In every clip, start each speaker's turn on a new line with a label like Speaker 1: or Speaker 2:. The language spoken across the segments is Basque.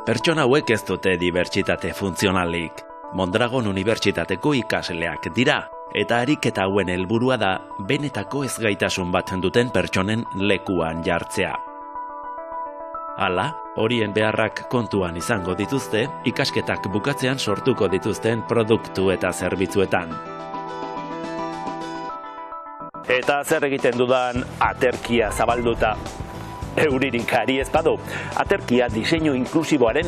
Speaker 1: Pertsona hauek ez dute dibertsitate funtzionalik. Mondragon Unibertsitateko ikasleak dira, eta ariketa hauen helburua da benetako ezgaitasun bat duten pertsonen lekuan jartzea. Hala, horien beharrak kontuan izango dituzte, ikasketak bukatzean sortuko dituzten produktu eta zerbitzuetan. Eta zer egiten dudan aterkia zabalduta euririk ari ez badu. Aterkia diseinu inklusiboaren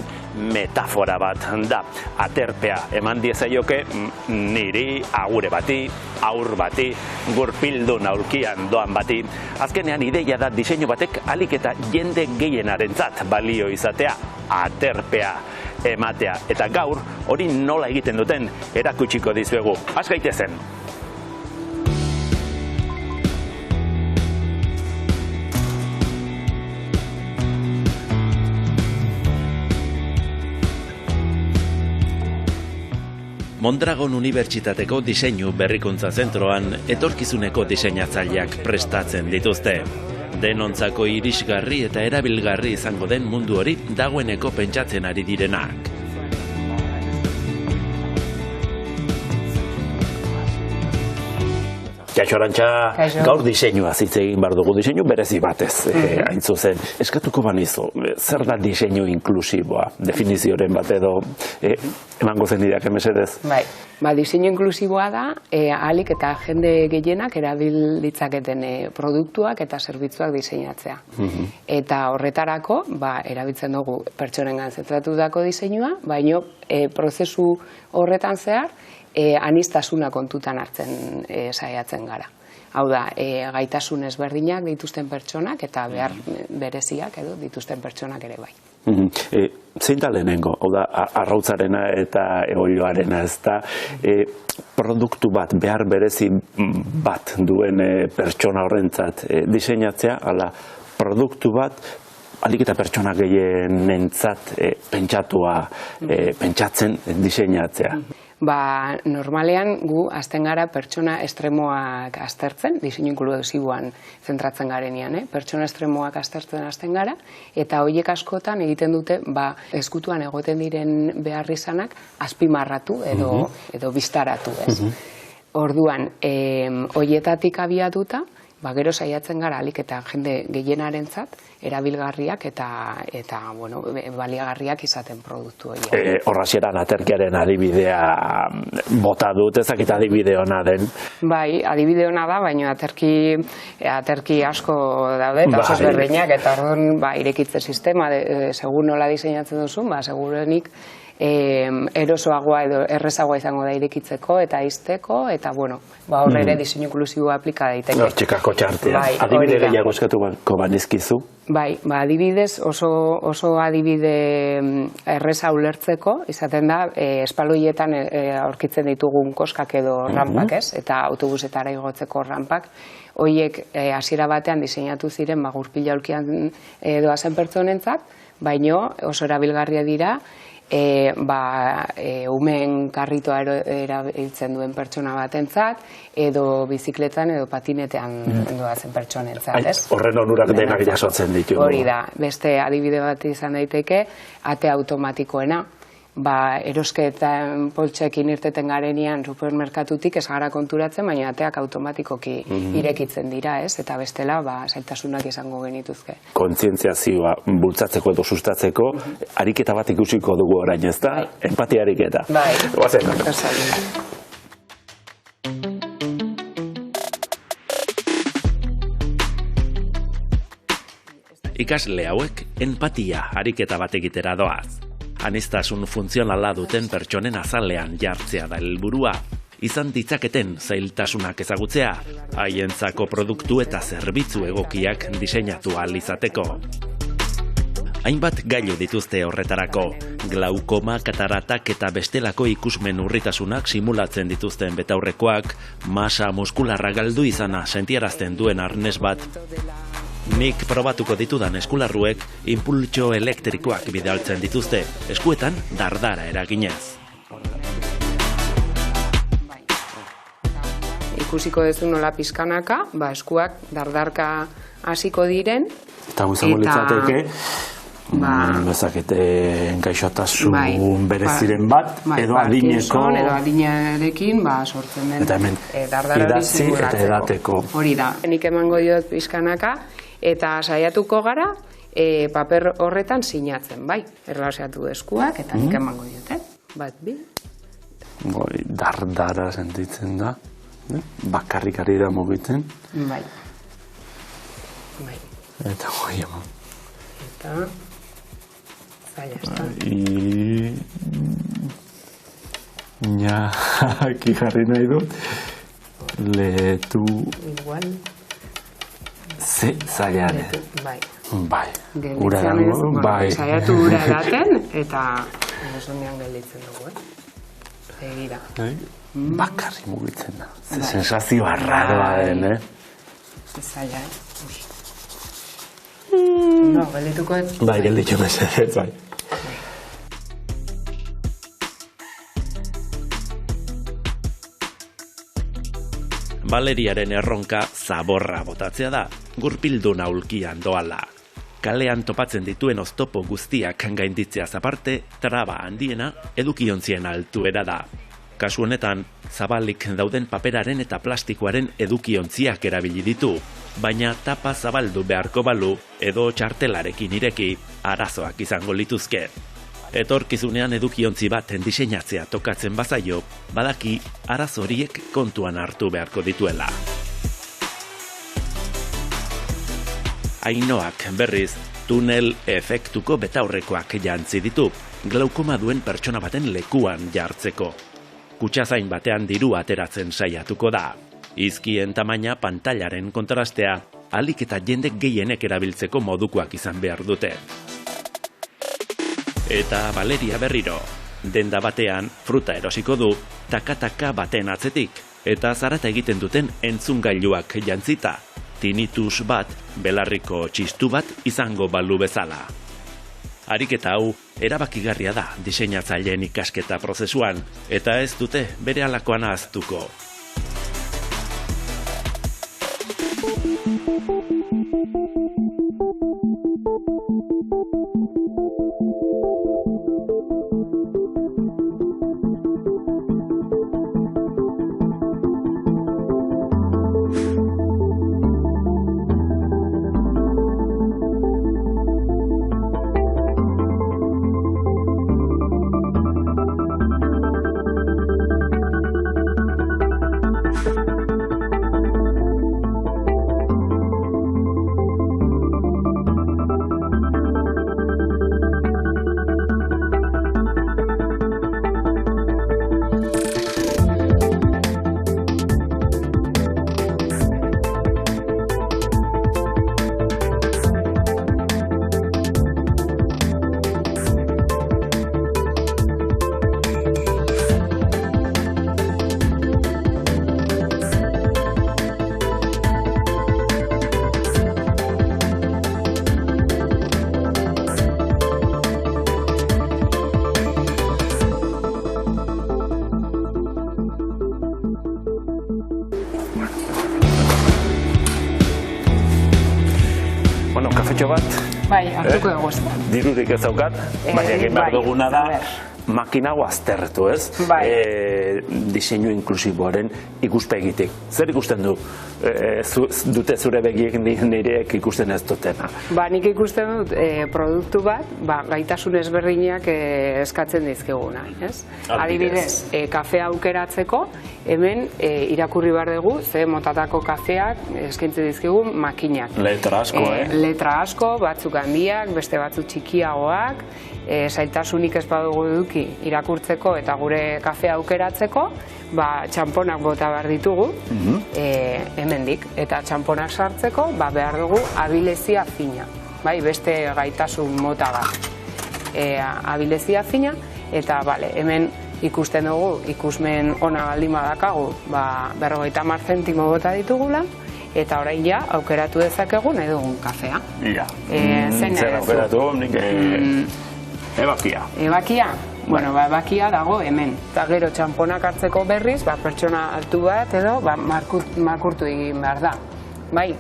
Speaker 1: metafora bat da. Aterpea eman diezaioke niri, agure bati, aur bati, gurpildun aulkian doan bati. Azkenean ideia da diseinu batek ahalik eta jende gehienarentzat balio izatea. Aterpea ematea. Eta gaur hori nola egiten duten erakutsiko dizuegu. Has gaitezen! Mondragon Unibertsitateko Diseinu Berrikuntza Zentroan etorkizuneko diseinatzaileak prestatzen dituzte. Denontzako irisgarri eta erabilgarri izango den mundu hori dagoeneko pentsatzen ari direnak. Kaixo Arantxa, gaur diseinua hitz egin behar dugu, diseinu berezi batez, hain zuzen. Eskatuko banizu, zer da diseinu inklusiboa? Definizioren bat edo emango zen ideak mesedez?
Speaker 2: Bai, diseinu inklusiboa da, ahalik eta jende gehienak erabil ditzaketen produktuak eta zerbitzuak diseinatzea. Eta horretarako, erabiltzen dugu pertsonengan zentratutako diseinua, baino prozesu horretan zehar, aniztasuna kontutan hartzen saiatzen gara. Hau da, gaitasun ezberdinak dituzten pertsonak eta behar bereziak edo dituzten pertsonak ere bai.
Speaker 1: Zein da lehenengo? Hau da, arrautzarena eta oiloarena ez da, produktu bat, behar berezi bat duen pertsona horrentzat diseinatzea, ala produktu bat, ahalik eta pertsona gehienentzat pentsatzen diseinatzea.
Speaker 2: Normalean gu hasten gara pertsona estremoak aztertzen, diseinu inklusiboan zentratzen garenean, pertsona estremoak aztertzen hasten gara, eta horiek askotan egiten dute ezkutuan egoten diren beharrizanak azpimarratu edo biztaratu. Orduan, horietatik abiatuta, gero saiatzen gara ahalik eta jende gehienarentzat erabilgarriak eta baliagarriak izaten produktu horiek.
Speaker 1: Horrazieran aterkiaren adibidea bota dut, ezakit adibide ona den.
Speaker 2: Bai, adibide ona da, baina aterki asko daude, eta oso ezberdinak, eta orduan irekitze sistema, segun nola diseinatzen duzun, segurenik erosoagoa edo errezagoa izango da irekitzeko eta izteko, eta hor ere diseinu inklusiboa aplika daiteke.
Speaker 1: Hortxekako txartea. Adibide gehiago eskatuko banizkizu?
Speaker 2: Bai, adibidez oso adibide erreza ulertzeko, izaten da, espaloietan aurkitzen ditugun koskak edo rampak, eta autobusetara igotzeko rampak, horiek hasiera batean diseinatu ziren gurpila aulkian doazen pertsonentzat, baino oso erabilgarria dira, umeen karritoa erabiltzen duen pertsona batentzat, edo bizikletan edo patinetean doazen pertsonentzat, ez?
Speaker 1: Horren onurak denak jasotzen ditu.
Speaker 2: Hori da, beste adibide bat izan daiteke, ate automatikoena. Erosketan poltsekin irteten garenean supermerkatutik ez gara konturatzen, baina ateak automatikoki irekitzen dira, ez? Eta bestela, zailtasunak izango genituzke.
Speaker 1: Kontzientziazioa bultzatzeko edo sustatzeko, ariketa bat ikusiko dugu orain, ez da? Empatia ariketa.
Speaker 2: Bai.
Speaker 1: Oazen. Ikasle hauek empatia ariketa bat egitera doaz. Aniztasun funtzionala duten pertsonen azalean jartzea da helburua, izan ditzaketen zailtasunak ezagutzea, haientzako produktu eta zerbitzu egokiak diseinatu ahal izateko. Hainbat gailu dituzte horretarako. Glaukoma, kataratak eta bestelako ikusmen urritasunak simulatzen dituzten betaurrekoak, masa muskularra galdu izana sentiarazten duen arnes bat. Nik probatuko ditudan eskularruek inpultso elektrikoak bidaltzen dituzte, eskuetan dardara eraginez.
Speaker 2: Ikusiko duzu nola pizkanaka, eskuak dardarka hasiko diren.
Speaker 3: Eta guzango litzateke, bezakete gaixotasun bereziren bat, edo adineko...
Speaker 2: Edo adinearekin sortzen den.
Speaker 3: Eta hemen idatzi eta edateko.
Speaker 2: Hori da. Nik emango diot pizkanaka, eta saiatuko gara paper horretan sinatzen, bai. Erlaseatu eskuak, eta nik emango diot, Bat, bi.
Speaker 3: Dardara sentitzen da. Bakarrik ari da mugitzen.
Speaker 2: Bai.
Speaker 3: Eta goi eman.
Speaker 2: Eta... zaila, ez da.
Speaker 3: Ja, aki jarri nahi dut. Letu...
Speaker 2: Igual.
Speaker 3: Ze zailare.
Speaker 2: Bai.
Speaker 3: Bai. Ura dago, bai.
Speaker 2: Saiatu ura edaten, eta... Esonean gelditzen dugu, Egira.
Speaker 3: Bakarri mugitzen da. Ze sensazioa raroa den,
Speaker 2: Ze zaila, No, geldituko ez?
Speaker 3: Bai, gelditu mesedez, bai.
Speaker 1: Valeriaren erronka zaborra botatzea da, gurpildun aulkian doala. Kalean topatzen dituen oztopo guztiak gainditzeaz aparte, traba handiena edukiontzien altuera da. Kasu honetan, zabalik dauden paperaren eta plastikoaren edukiontziak erabili ditu, baina tapa zabaldu beharko balu edo txartelarekin ireki arazoak izango lituzke. Etorkizunean edukiontzi bat diseinatzea tokatzen bazaio, badaki arazo horiek kontuan hartu beharko dituela. Ainoak berriz, tunel efektuko betaurrekoak jantzi ditu, glaukoma duen pertsona baten lekuan jartzeko. Kutxazain batean diru ateratzen saiatuko da. Izkien tamaina pantailaren kontrastea, ahalik eta jendek gehienek erabiltzeko modukoak izan behar dute. Eta Valeria berriro, denda batean fruta erosiko du, taka-taka baten atzetik, eta zarata egiten duten entzungailuak jantzita, tinnitus bat, belarriko txistu bat izango balu bezala. Ariketa hau, erabakigarria da diseinatzaileen ikasketa prozesuan, eta ez dute bere halakoan ahaztuko. Kafetxo bat?
Speaker 2: Bai, hartuko dugu.
Speaker 1: Dirurik ez daukat, baina egin behar duguna da makina aztertu, ez? Diseinu inklusiboaren ikuspegitik. Zer ikusten du? Dute zure begiek nireek ikusten ez dutena?
Speaker 2: Nik ikusten dut produktu bat, gaitasun ezberdinak eskatzen dizkiguna, ez? Adibidez, kafea aukeratzeko, hemen irakurri behar dugu, ze motatako kafeak eskaintzen dizkigun makinak.
Speaker 3: Letra asko,
Speaker 2: Letra asko, batzuk handiak, beste batzuk txikiagoak, zailtasunik ez badugu eduki irakurtzeko eta gure kafea aukeratzeko, txamponak bota behar ditugu, hemendik. Eta txamponak sartzeko behar dugu abilezia fina. bai, beste gaitasun mota bat. Abilezia fina, eta hemen ikusten dugu, ikusmen ona baldin badakagu, 50 zentimo bota ditugula, eta orain ja aukeratu dezakegu nahi dugun kafea.
Speaker 1: Zer aukeratu? Ebakia.
Speaker 2: Ebakia? Bueno, ebakia dago hemen. Eta gero txamponak hartzeko berriz, pertsona altu bat edo makurtu egin behar da. Bai,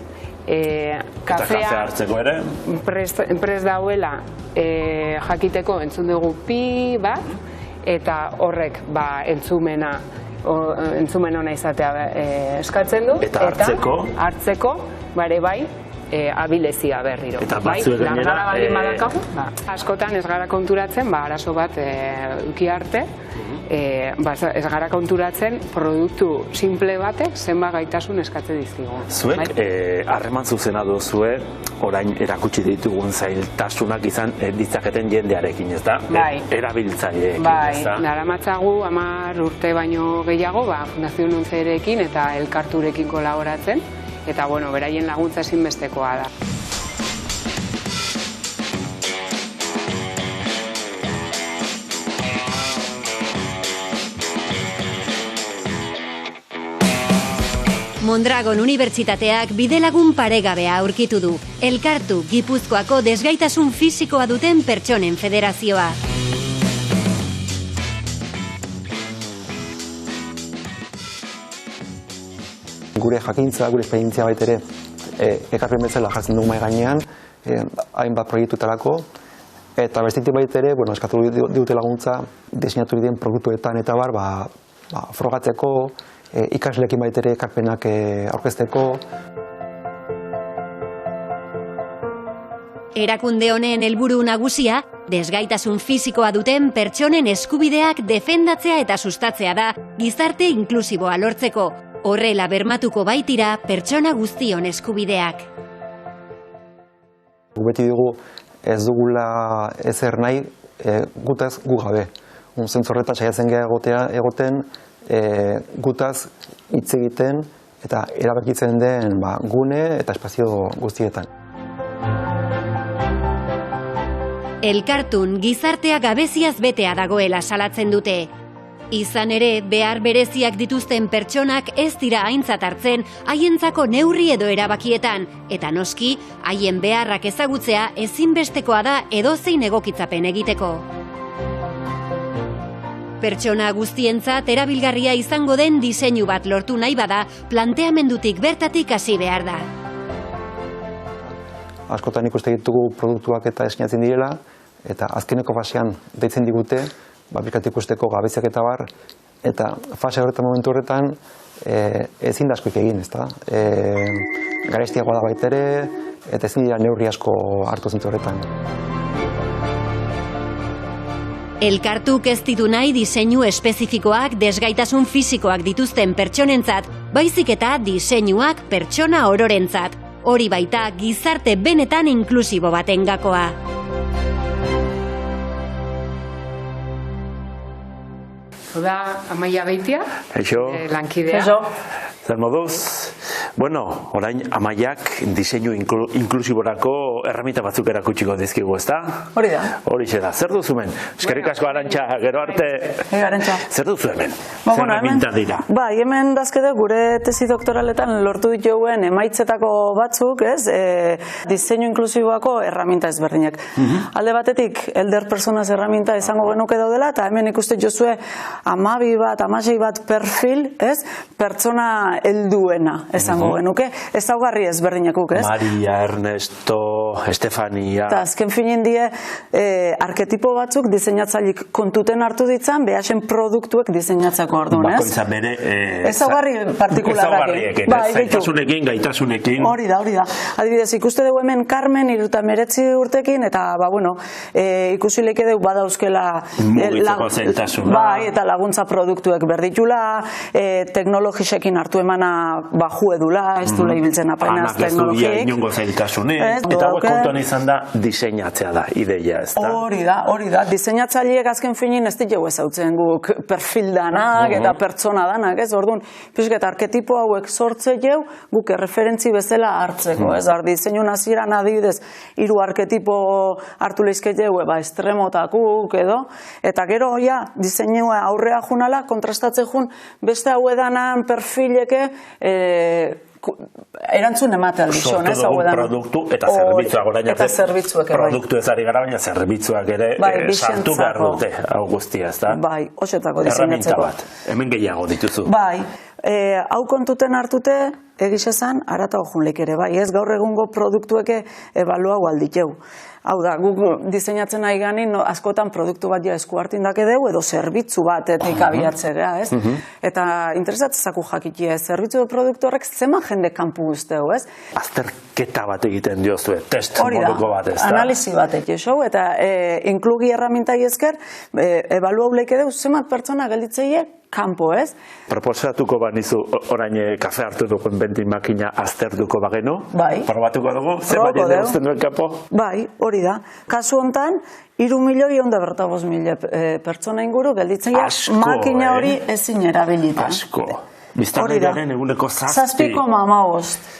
Speaker 2: kafea
Speaker 1: hartzeko ere?
Speaker 2: Prest dauela jakiteko entzun dugu pi bat, eta horrek entzumen ona izatea eskatzen du.
Speaker 1: Eta
Speaker 2: hartzeko, bare bai, abilezia berriro.
Speaker 1: Eta batzuek gainera...
Speaker 2: Askotan ez gara konturatzen, arazo bat uki arte, ez gara konturatzen produktu simple batek zenbat gaitasun eskatzen dizkigu.
Speaker 1: Zuek harreman zuzena duzue, orain erakutsi ditugun zailtasunak izan ditzaketen jendearekin, ez da? Erabiltzaileekin, ez da?
Speaker 2: Bai, daramatzagu 10 urte baino gehiago, Fundazio Nuntzerekin eta Elkarturekin kolaboratzen, eta beraien laguntza ezinbestekoa da.
Speaker 4: Mondragon Unibertsitateak bidelagun paregabea aurkitu du. Elkartu, Gipuzkoako desgaitasun fisikoa duten pertsonen federazioa.
Speaker 5: Gure jakintza, gure esperientzia baitere ekarpen bezala jartzen dugu mahai gainean, hainbat proiektuetarako, eta bestetik baitere, eskatu dute laguntza, diseinatu diren produktuetan eta frogatzeko, ikasleekin baitere ekarpenak aurkezteko.
Speaker 4: Erakunde honen helburu nagusia, desgaitasun fisikoa duten pertsonen eskubideak defendatzea eta sustatzea da, gizarte inklusiboa lortzeko. Horrela bermatuko baitira pertsona guztion eskubideak.
Speaker 5: Beti dugu ez dugula ezer nahi gutaz gu gabe. Zentzorretan saiatzen geha egoten gutaz hitz egiten eta erabakitzen den gune eta espazio guztietan.
Speaker 4: Elkartun gizartea gabeziaz betea dagoela salatzen dute. Izan ere, behar bereziak dituzten pertsonak ez dira aintzat hartzen haientzako neurri edo erabakietan, eta noski, haien beharrak ezagutzea ezinbestekoa da edozein egokitzapen egiteko. Pertsona guztientzat erabilgarria izango den diseinu bat lortu nahi bada, planteamendutik bertatik hasi behar da.
Speaker 5: Askotan ikuste ditugu produktuak eta esinatzen direla, eta azkeneko fasean deitzen digute, aplikatu ikusteko gabeziak eta bar, eta fase horretan momentu horretan ezin da askoik egin, ezta? Garestiagoa da baitere, eta ezin dira neurri asko hartu zentzu horretan.
Speaker 4: Elkartuk ez ditu nahi diseinu espezifikoak desgaitasun fisikoak dituzten pertsonentzat, baizik eta diseinuak pertsona ororentzat. Hori baita gizarte benetan inklusibo baten gakoa.
Speaker 2: Da, Amaia Beitia, lankidea.
Speaker 1: Zer moduz? Bueno, orain Amaiak diseinu inklusiborako erramita batzuk erakutsiko dizkigu, ezta?
Speaker 6: Hori da.
Speaker 1: Horixe da. Zer duzu hemen? Eskerrik asko, Arantxa, gero arte.
Speaker 6: Arantxa.
Speaker 1: Zer duzu hemen? Zer erraminta dira?
Speaker 6: Bai, hemen dazkede gure tesi doktoraletan lortu dituen emaitzetako batzuk, ez? Diseinu inklusiboako erraminta ezberdinak. Alde batetik, elder personas erraminta izango genuke daudela, eta hemen ikuste jozue 16 bat perfil, ez? Pertsona helduena esango genuke. Ezaugarri ezberdinakuk, ez?
Speaker 1: Maria, Ernesto, Estefania...
Speaker 6: Eta azken finin die, arketipo batzuk diseinatzailik kontuten hartu ditzan, behasen produktuek diseinatzako orduan, ez?
Speaker 1: Bakoitza bere...
Speaker 6: Ezaugarri partikularrak.
Speaker 1: Zaitasunekin, gaitasunekin...
Speaker 6: Hori da. Adibidez, ikuste dugu hemen Carmen 69 urtekin, eta, ikusi leke dugu badauzkela...
Speaker 1: Mugitzeko zailtasuna.
Speaker 6: Bai, eta laguntza produktuek berditula, teknologisekin hartu emana baju edula, dula, ez dula ibiltzen apenas teknologik.
Speaker 1: Anak ez du inongo zailtasunik, eta hauek kontuan izan da diseinatzea da, ideia, ez da?
Speaker 6: Hori da. Diseinatzaileek azken finin ez ditugu ezautzen guk perfil danak eta pertsona danak, ez? Orduan, pixket arketipo hauek sortze jau, guk erreferentzi bezala hartzeko, ez? Diseinu hasieran adibidez, 3 arketipo hartu leizke jau, estremotakuk edo, eta gero, diseinua aurrea junala, kontrastatze jun, beste hau edanan perfileke, erantzun ematea aldixon, ez hau edan.
Speaker 1: Produktu eta zerbitzuak orain
Speaker 6: eta zerbitzuak ere.
Speaker 1: Produktu ez ari gara, baina zerbitzuak ere sartu behar dute, hau guztia, ez da?
Speaker 6: Bai, osetako diseinatzeko.
Speaker 1: Erraminta bat, hemen gehiago dituzu.
Speaker 6: Bai, hau kontuten hartute, egiz esan, aratago junleik ere, bai, ez gaur egungo produktueke ebaluago alditeu. Hau da, guk diseinyatzen nahi ganin, askotan produktu bat esku hartin dake deu, edo zerbitzu bat etik abiatzea, ez? Eta interesatzezaku jakitia, zerbitzu produktu horrek zema jende kanpu guzteu, ez?
Speaker 1: Azterketa bat egiten diozue, test moduko bat, ez da?
Speaker 6: Analizi bat egin, eta inklugi erramintai ezker, ebaluau leike deu, zemat pertsona gelditzeie, kanpo, ez?
Speaker 1: Proposatuko banizu orain kafe hartu dukun bendin makina aztertuko bagenu?
Speaker 6: Bai.
Speaker 1: Probatuko dugu? Zer baina uzten duen kanpo?
Speaker 6: Bai, hori da. Kasu hontan, 3.145.000 pertsona inguru gelditzeia makina hori ezin erabilita.
Speaker 1: Asko. Biztanlearen eguneko
Speaker 6: 7,5.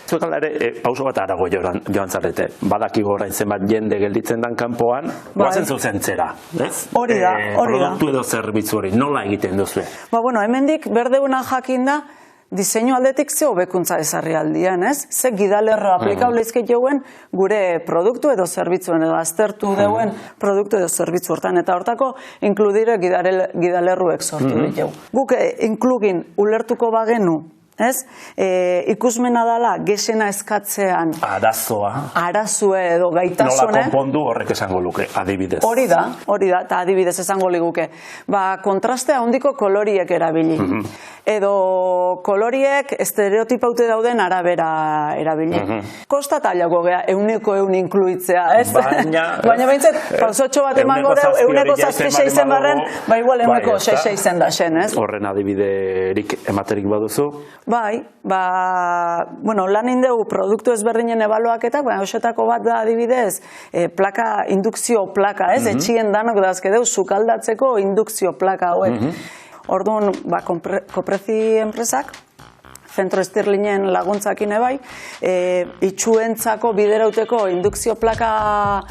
Speaker 1: Zuek ala ere, pauso bat arago joan zarete. Badakigu orain zenbat jende gelditzen dan kanpoan, goazen zuzentzera, ez?
Speaker 6: Hori da.
Speaker 1: Produktu edo zerbitzu hori, nola egiten duzue?
Speaker 6: Hemendik berdeuna jakin da, diseinu aldetik ze hobekuntza ezarri aldian, ez? Ze gidalerro aplikableizke jauen gure produktu edo zerbitzuen, edo aztertu deuen produktu edo zerbitzu hortan, eta hortako inkludire gidalerruek sortu ditu. Guk inklugin ulertuko bagenu, ez? Ikusmena dala, gesena eskatzean arazue edo gaitasune.
Speaker 1: Nola konpondu horrek esango luke, adibidez.
Speaker 6: Hori da, eta adibidez esango liguke. Kontrastea handiko koloriek erabili. Edo koloriek estereotipaute dauden arabera erabili. Kosta tailako gea, euneko inkluitzea, ez? Baina behintzet, pausotxo bat emango deu, euneko 6 zen barren, igual euneko 6 zen da xen, ez?
Speaker 1: Horren adibiderik ematerik baduzu?
Speaker 6: Bai, lan indegu produktu ezberdinen ebaluaketak, osetako bat da adibidez, indukzio plaka, ez? Etxien danok dazkedeu, sukaldatzeko indukzio plaka hauek. Orduan, Koprezi enpresak, Zentro Estirlinen laguntzakin ebai, itxuentzako biderauteko indukzio plaka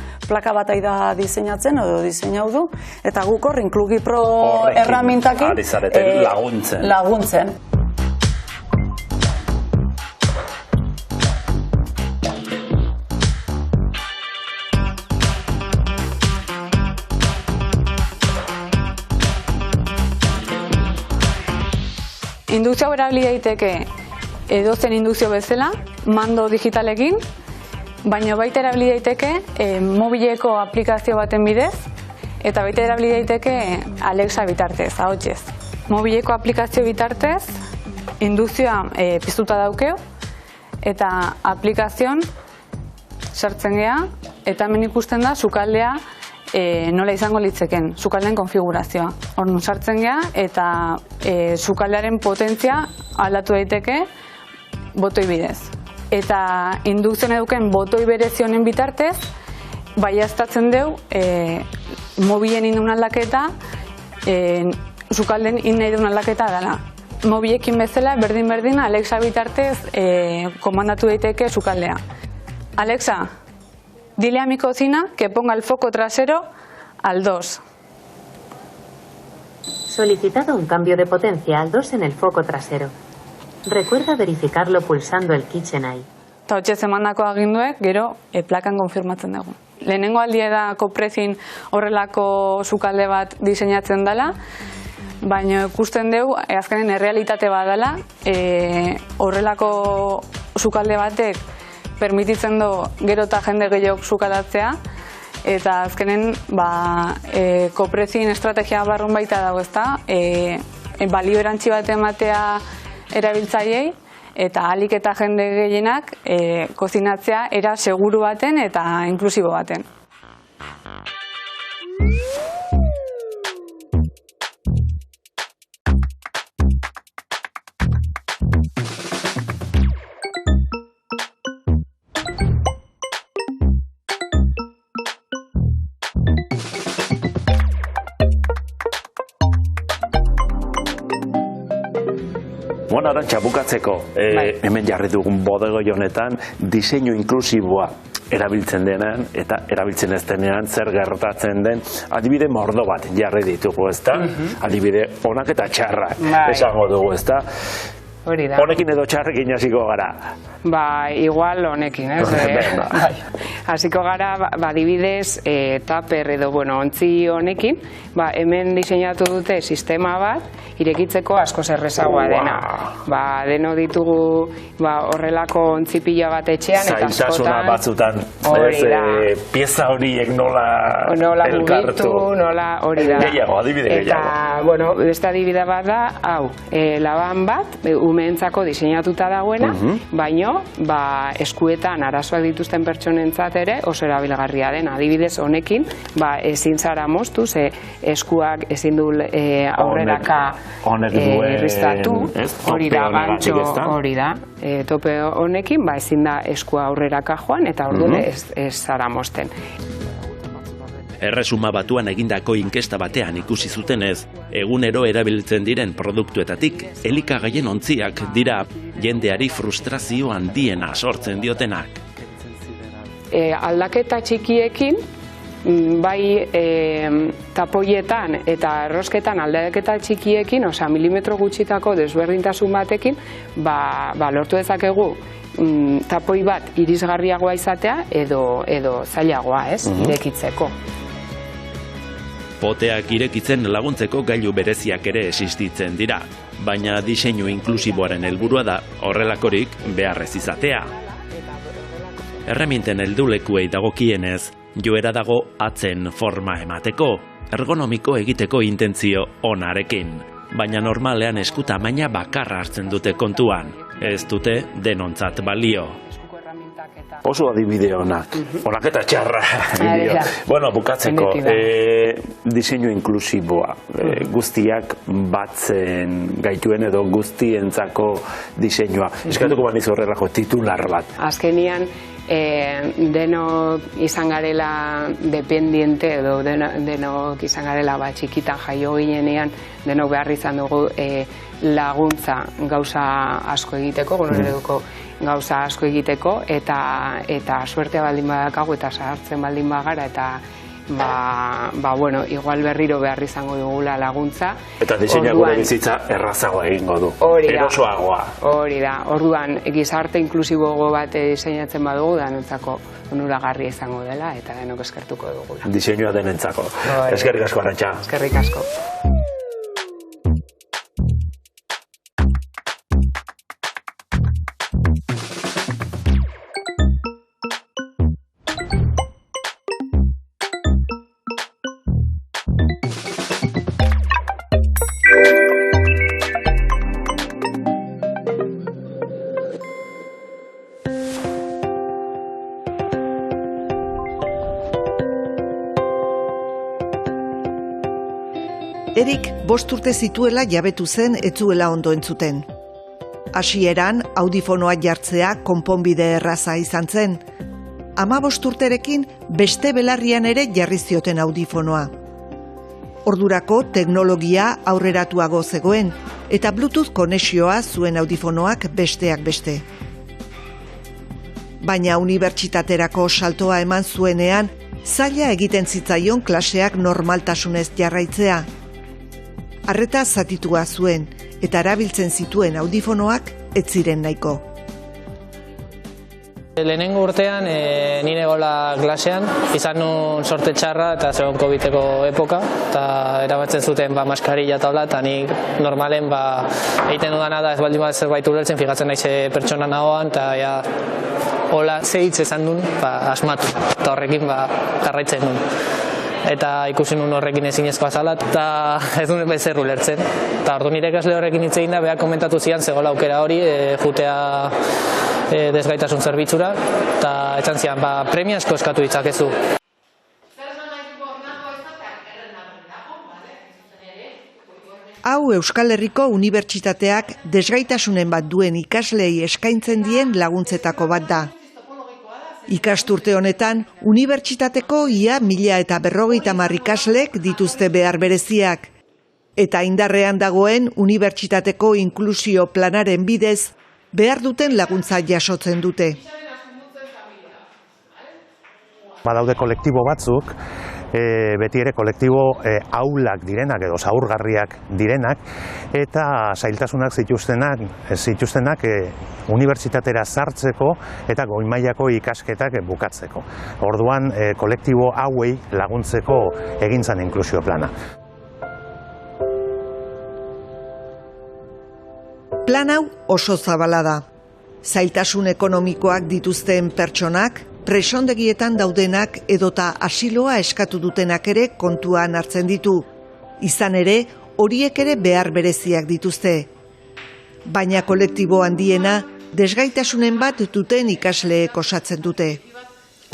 Speaker 6: bat da diseinatzen, edo diseinau du, eta guk hor, Inklugi Pro erramintakin laguntzen.
Speaker 7: Indukzio hau erabili daiteke edozen indukzio bezala, mando digitalekin, baina baita erabili daiteke mobileko aplikazio baten bidez, eta baita erabili daiteke Alexa bitartez, ahotsez. Mobileko aplikazio bitartez, indukzioa piztuta daukeu, eta aplikazioan sartzen gea, eta hemen ikusten da sukaldea nola izango litzeken, sukaldeen konfigurazioa. Orduan sartzen gea, eta sukaldearen potentzia aldatu daiteke botoi bidez. Eta indukzioan eduken botoi berezi honen bitartez, baieztatzen deu mobilen indun aldaketa, sukalden indun aldaketa dela. Mobilekin bezala, berdin Alexa bitartez komandatu daiteke sukaldea. Alexa, dile a mi cocina que ponga el foco trasero al 2.
Speaker 8: Solicitado un cambio de potencia al 2 en el foco trasero. Recuerda verificarlo pulsando el Kitchen Eye.
Speaker 7: Eta hotxez emandako aginduek, gero plakan konfirmatzen dugu. Lehenengo aldia da Koprezin horrelako sukalde bat diseinatzen dela, baina ikusten dugu, azkenen errealitate bat dela, horrelako sukalde batek permititzen du gero eta jende gehiago sukaldatzea, eta azkenen Koprezin estrategia barrun baita dago, ezta? Balio erantzi bat ematea erabiltzaileei, eta ahalik eta jende gehienak kozinatzea era seguru baten eta inklusibo baten.
Speaker 1: Bueno, Arantxa, bukatzeko, hemen jarri dugun bodegoi honetan, diseinu inklusiboa erabiltzen denean eta erabiltzen ez denean zer gertatzen den adibide mordo bat jarri ditugu, ezta? Adibide onak eta txarrak esango dugu, ezta?
Speaker 2: Hori da.
Speaker 1: Honekin edo txarrekin hasiko gara?
Speaker 2: Igual honekin, ez? Hasiko gara, adibidez, taper edo, ontzi honekin, hemen diseinatu dute sistema bat, irekitzeko asko zerrezagoa dena. Deno ditugu horrelako ontzi pila bat etxean, eta askotan...
Speaker 1: Zailtasuna batzutan, pieza horiek nola elkartu.
Speaker 2: Hori da.
Speaker 1: Gehiago, adibide gehiago.
Speaker 2: Eta, beste adibide bat da, hau, laban bat, umeentzako diseinatuta dagoena, baino, eskuetan arazoak dituzten pertsonentzat ere oso erabilgarria den. Adibidez honekin, ezin zara moztu, ze eskuak ezin du aurreraka irristatu, hori da, gantxo, hori da. Tope honekin, ezin da eskua aurreraka joan, eta orduan ez zara mozten.
Speaker 9: Erresuma Batuan egindako inkesta batean ikusi zutenez, egunero erabiltzen diren produktuetatik elikagaien ontziak dira jendeari frustrazio handiena sortzen diotenak.
Speaker 2: Aldaketa txikiekin, bai tapoietan eta errosketan aldaketa txikiekin, milimetro gutxitako desberdintasun batekin, lortu dezakegu tapoi bat irisgarriagoa izatea edo zailagoa, irekitzeko.
Speaker 9: Poteak irekitzen laguntzeko gailu bereziak ere existitzen dira, baina diseinu inklusiboaren helburua da horrelakorik beharrez izatea. Erreminten heldulekuei dagokienez, joera dago atzen forma emateko, ergonomiko egiteko intentzio onarekin, baina normalean esku tamaina bakarra hartzen dute kontuan, ez dute denontzat balio.
Speaker 1: Oso adibide onak eta txarra. Bueno, bukatzeko, diseinu inklusiboa, guztiak batzen gaituen edo guztientzako diseinua. Eskatuko baniz horrelako titular bat.
Speaker 2: Azkenian, denok izan garela dependiente edo denok izan garela txikitan jaio ginenean, denok behar izan dugu laguntza gauza asko egiteko, gauza asko egiteko, eta suertea baldin badakagu eta sartzen baldin bagara, eta igual berriro behar izango dugula laguntza.
Speaker 1: Eta diseinak gure bizitza errazagoa egingo du, erosoagoa.
Speaker 2: Hori da, orduan gizarte inklusiboago bat diseinatzen badugu, denentzako onuragarria izango dela, eta denok eskertuko dugula.
Speaker 1: Diseinua denentzako. Eskerrik asko, Arantxa.
Speaker 2: Eskerrik asko.
Speaker 10: Erik 5 urte zituela jabetu zen etzuela ondo entzuten. Hasieran audifonoak jartzea konponbide erraza izan zen. 15 urterekin beste belarrian ere jarri zioten audifonoa. Ordurako teknologia aurreratuago zegoen eta Bluetooth konexioa zuen audifonoak besteak beste. Baina unibertsitaterako saltoa eman zuenean, zaila egiten zitzaion klaseak normaltasunez jarraitzea. Arreta zatitua zuen, eta erabiltzen zituen audifonoak ez ziren nahiko.
Speaker 11: Lehenengo urtean, nire gola klasean, izan nun sorte txarra eta zegoen COVID-eko epoka, eta erabatzen zuten maskarilla eta hola, eta nik normalen egiten dudana da ez baldin bat zerbait ulertzen, fijatzen naize pertsona nagoan, eta hola zehitz esan duen, asmatu, eta horrekin jarraitzen duen. Eta ikusi nun horrekin ezinezkoa zala, eta ez duen bezer ulertzen. Eta ordu nire ikasle horrekin hitz egin da, beha komentatu zian zegoela aukera hori, jutea desgaitasun zerbitzura, eta etzan zian, premia asko eskatu ditzakezu.
Speaker 10: Hau Euskal Herriko Unibertsitateak desgaitasunen bat duen ikaslei eskaintzen dien laguntzetako bat da. Ikasturte honetan, unibertsitateko ia 1050 ikaslek dituzte behar bereziak. eta indarrean dagoen unibertsitateko inklusio planaren bidez behar duten laguntza jasotzen dute.
Speaker 12: Badaude kolektibo batzuk, beti ere kolektibo ahulak direnak edo zaurgarriak direnak, eta zailtasunak zituztenak unibertsitatera sartzeko eta goi mailako ikasketak bukatzeko. Orduan, kolektibo hauei laguntzeko egin zen inklusio plana.
Speaker 10: Plan hau oso zabala da. Zailtasun ekonomikoak dituzten pertsonak, presondegietan daudenak edota asiloa eskatu dutenak ere kontuan hartzen ditu. Izan ere, horiek ere behar bereziak dituzte. Baina kolektibo handiena, desgaitasunen bat duten ikasleek osatzen dute.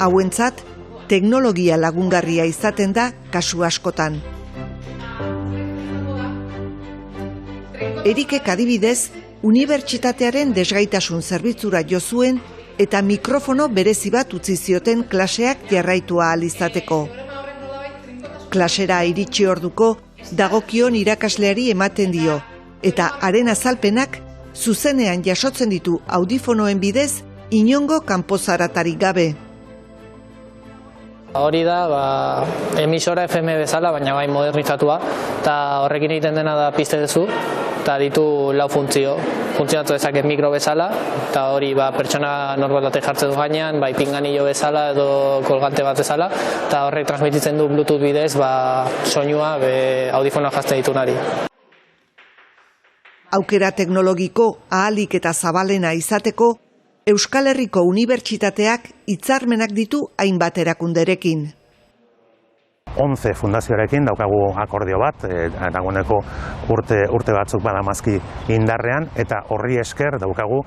Speaker 10: Hauentzat, teknologia lagungarria izaten da kasu askotan. Erikek adibidez, unibertsitatearen desgaitasun zerbitzura jo zuen eta mikrofono berezi bat utzi zioten klaseak jarraitu ahal izateko. Klasera iritsi orduko dagokion irakasleari ematen dio eta haren azalpenak zuzenean jasotzen ditu audifonoen bidez inongo kanpozaratarik gabe.
Speaker 11: Hori da, emisora FM bezala, baina bai modernizatua, eta horrekin egiten dena da pizte duzu, eta ditu lau funtzio. Funtzionatu dezaket mikro bezala, eta hori pertsona norbait batek jartzen du gainean, bai pinganillo bezala edo kolgante bat bezala, eta horrek transmititzen du Bluetooth bidez soinua audifonoa jazten ditunari.
Speaker 10: Aukera teknologiko ahalik eta zabalena izateko, Euskal Herriko Unibertsitateak hitzarmenak ditu hainbat erakunderekin.
Speaker 12: 11 fundazioarekin daukagu akordio bat, dagoeneko urte batzuk badamazki indarrean, eta horri esker daukagu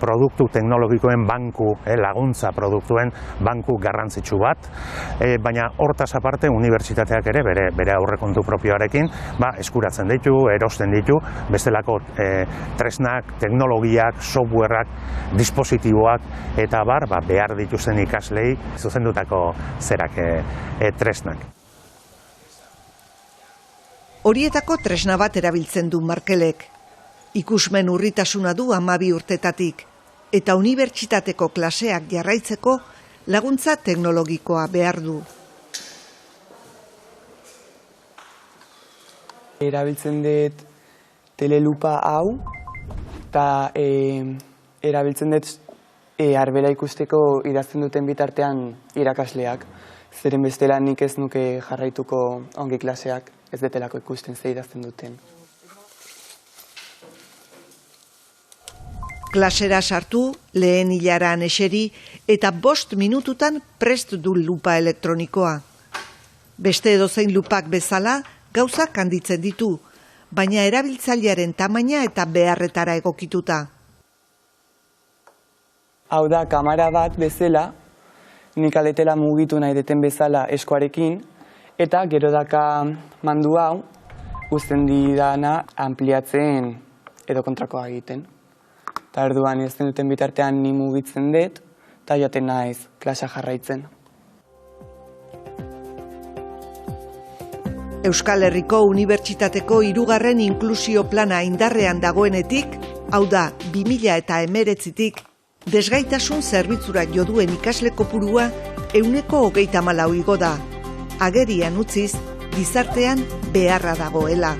Speaker 12: produktu teknologikoen banku, laguntza produktuen banku garrantzitsu bat, baina hortaz aparte unibertsitateak ere bere aurrekontu propioarekin eskuratzen ditu, erosten ditu, bestelako tresnak, teknologiak, softwareak, dispositiboak eta behar dituzten ikaslei zuzendutako tresnak.
Speaker 10: Horietako tresna bat erabiltzen du Markelek. Ikusmen urritasuna du 12 urtetatik, eta unibertsitateko klaseak jarraitzeko laguntza teknologikoa behar du.
Speaker 13: Erabiltzen dut telelupa hau, eta erabiltzen dut arbela ikusteko idazten duten bitartean irakasleak. Zeren bestela nik ez nuke jarraituko ongi klaseak, ez detelako ikusten ze idazten duten.
Speaker 10: Klasera sartu, lehen hilaran eseri, eta 5 minututan prest du lupa elektronikoa. Beste edozein lupak bezala, gauzak handitzen ditu, baina erabiltzailearen tamaina eta beharretara egokituta.
Speaker 13: Hau da, kamera bat bezala, nik aletela mugitu nahi deten bezala eskuarekin, eta gero daka mandu hau, uzten didana ampliatzen edo kontrakoa egiten. Eta erduan ez duten bitartean ni mugitzen dut, eta joaten naiz klasa jarraitzen.
Speaker 10: Euskal Herriko Unibertsitateko 3. inklusio plana indarrean dagoenetik, hau da 2019tik, desgaitasun zerbitzura joduen ikasle kopurua 134 igo da. Agerian utziz, gizartean beharra dagoela.